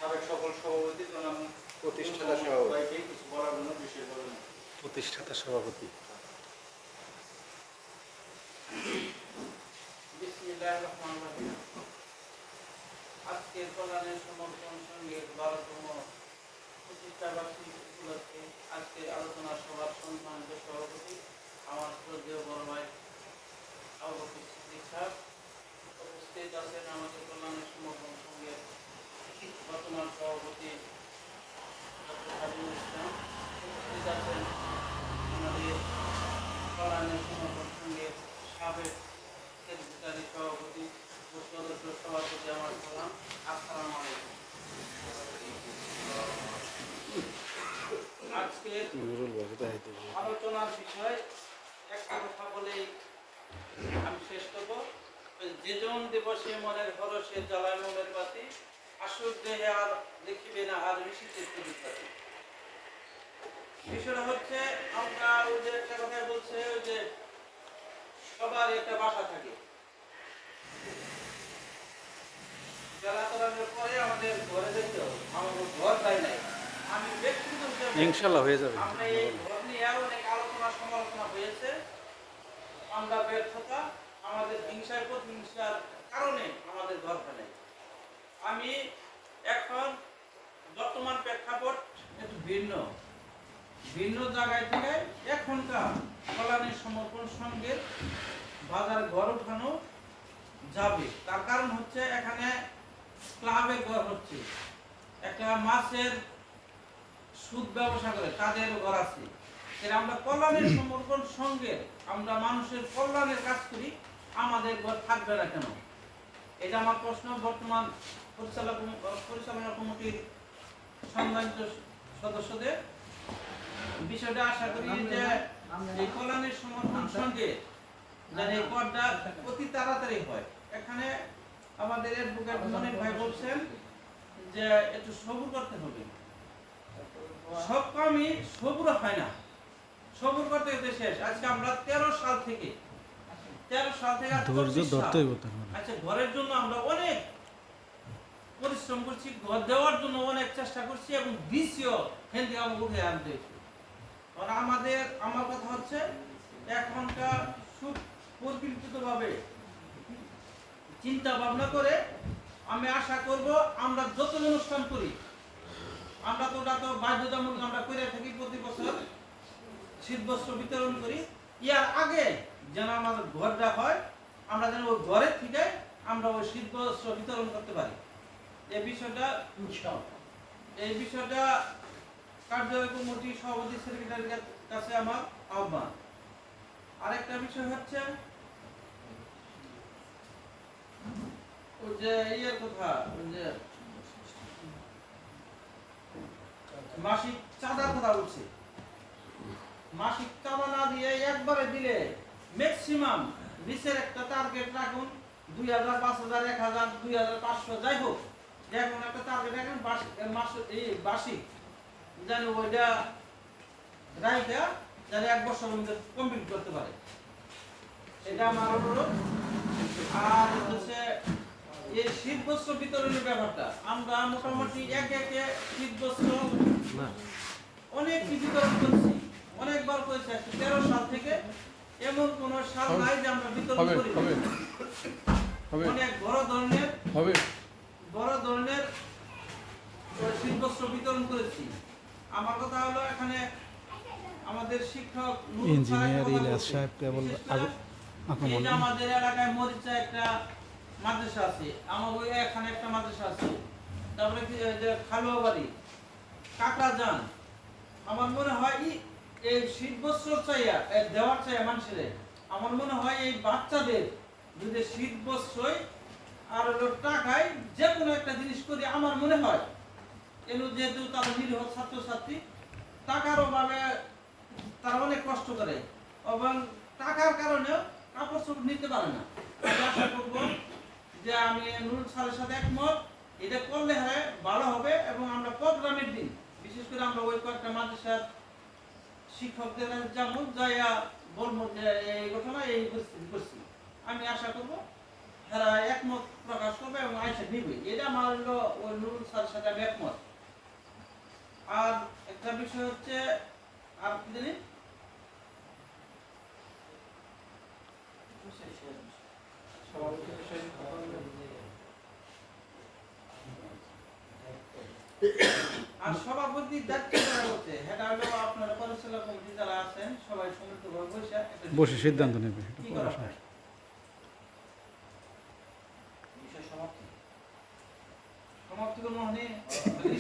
সাবেক সকল সভাপতি জনাব প্রতিষ্ঠাতা সভাপতি ভাইকে কিছু বলার জন্য বিশেষ বলেন। প্রতিষ্ঠাতা সভাপতি বিসমিল্লাহির রহমানির রহিম। আজকের কল্যাণের সমর্পণ সঙ্গীর 12তম প্রতিষ্ঠাবার্ষিকী উপলক্ষে আজকের আলোচনা সভার সম্মানিত সভাপতি আমার শ্রদ্ধেয় বড় ভাই আবু বকর সিদ্দিক সাহেব, উপস্থিত আছেন আমাদের কল্যাণের সমর্পণ সঙ্গীর বর্তমান সভাপতি ডক্টর হাবিবুল ইসলাম, উপস্থিত আছেন আমাদের কল্যাণের সমর্পণ সঙ্গীর সাবেক সেক্রেটারি সভাপতি ও সদস্য সভাপতি আমার সালাম। আসসালামু আলাইকুম। আজকের আলোচনার বিষয় একটা কথা বলেই আমি শেষ করব। যেজন দিবসে মনের হরষে জ্বালায় মনের বাতি, আসুক দেহে আর দেখিবে না আর মিশিতে প্রদীপবাতি। বিষয়টা হচ্ছে আমরা ওই যে একটা কথা বলছে ওই যে সবার একটা বাসা থাকে, বেলা তলানোর পরে আমাদের ঘরে যেতে হবে। আমাদের ঘর তাই নাই। আমি ব্যক্তিগত হিসেবে ইনশাআল্লাহ হয়ে যাবে। আমরা এই ঘর নিয়ে অনেক আলোচনা সমালোচনা হয়েছে। আমরা ব্যর্থতা, আমাদের হিংসার প্রতিহিংসার কারণে আমাদের ঘর ফেলে। আমি এখন বর্তমান প্রেক্ষাপট একটু ভিন্ন ভিন্ন জায়গায় থেকে এখনকার কল্যাণের সমর্পণ সঙ্গের বাজার ঘর উঠানো যাবে। তার কারণ হচ্ছে এখানে ক্লাবের ঘর হচ্ছে, একটা মাছের সুদ ব্যবসা করে তাদের ঘর আছে। আমরা কল্যাণের সমর্পণ সঙ্গে আমরা মানুষের কল্যাণের কাজ করি, আমাদের ঘর থাকবে না কেন? এটা আমার প্রশ্ন বর্তমান পরিচালনা কমিটির সম্মানিত সদস্যদের। বিষয়টা আশা করি যে এই কল্যাণের সমর্পণ সঙ্গে যেন এই পদটা অতি তাড়াতাড়ি হয়। এখানে আমাদের অ্যাডভোকেট মনির ভাই বলছেন যে একটু সবুর করতে হবে। সব কামই সবুর হয় না, সবুর করতে হতে শেষ। আজকে আমরা 13 সাল থেকে আচ্ছা ঘরের জন্য আমরা অনেক পরিশ্রম করছি, ঘর দেওয়ার জন্য অনেক চেষ্টা করছি এবং দিছিও হেন্দি আমাকে উঠে আনতে। আমার কথা হচ্ছে এখনকার সুপরিকল্পিতভাবে চিন্তা ভাবনা করে আমি আশা করব আমরা যত অনুষ্ঠান করি, আমরা তো ওটা তো বাধ্যতামূলক আমরা করে থাকি, প্রতি বছর শীতবস্ত্র বিতরণ করি। ইয়ার আগে যেন আমাদের ঘরটা হয়, আমরা যেন ওই ঘরের থেকে আমরা ওই শীতবস্ত্র বিতরণ করতে পারি। এই বিষয়টা কার্যকরী কমিটি সভাপতি সেক্রেটারির কাছে আমার আহ্বান। আরেকটা বিষয় হচ্ছে ওই যে ইয়ের কথা, ওই যে মাসিক চাঁদার কথা বলছি। মাসিক চাঁদা না দিয়ে একবারে দিলে ম্যাক্সিমাম বিশের একটা টার্গেট রাখুন, 2000, 5000, 1000, 2500 যাই হোক, এখন একটা টার্গেট রাখুন বার্ষিক যেন ওইটা রাইটা যেন 1 বছরের মধ্যে কমপ্লিট করতে পারে, এটা আমার অনুরোধ। আর হচ্ছে এই শীতবস্ত্র বিতরণের ব্যাপারটা আমরা মোটামুটি একে শীতবস্ত্র অনেক বিতরণ করছি, অনেকবার করেছি। 13 সাল থেকে এমন কোন সাল নাই যে আমরা বিতরণ করি। অনেক বড় ধরনের শীতবস্ত্র বিতরণ করেছি। আমার কথা হলো এখানে আমাদের শিক্ষক ইঞ্জিনিয়ার ইলিয়াস সাহেব কেবল আমাদের এলাকায় মরিচা একটা মাদ্রাসা আছে, আমার ওই এখানে একটা মাদ্রাসা আছে, তারপরে খালুয়াবাড়ি, কাকড়াজান। আমার মনে হয় এই শীতবস্ত্র চাইয়া দেওয়ার চাইয়া মানুষের, আমার মনে হয় এই বাচ্চাদের যদি শীতবস্ত্রই আর টাকায় যে কোনো একটা জিনিস করি, আমার মনে হয় এগুলো যেহেতু তারা নিরীহ ছাত্রছাত্রী, টাকার অভাবে তারা অনেক কষ্ট করে এবং টাকার কারণেও কাপড় চোপড় নিতে পারে না। আশা করব যে আমি নুরুল স্যারের সাথে একমত, এটা করলে হয় ভালো হবে। এবং আমরা প্রোগ্রামের দিন বিশেষ করে আমরা ওই কয়েকটা মাদ্রাসার শিক্ষকদের যেমন যাইয়া বলবো যে এই ঘটনা এই পরিস্থিতি করছি, আমি আশা করব তারা একমত প্রকাশ করবে এবং আইসা দিবে, এটা আমার হলো ওই নুরুল স্যারের সাথে আমি একমত। আর একটা বিষয় হচ্ছে, আর কি জানি আর সভাপতির দায়িত্ব যারা হচ্ছে সেটা হলো আপনার পরিচালনা কমিটি যারা আছেন সবাই সম্মিলিতভাবে বসে একটা বসে সিদ্ধান্ত নেবে কি করা হয়।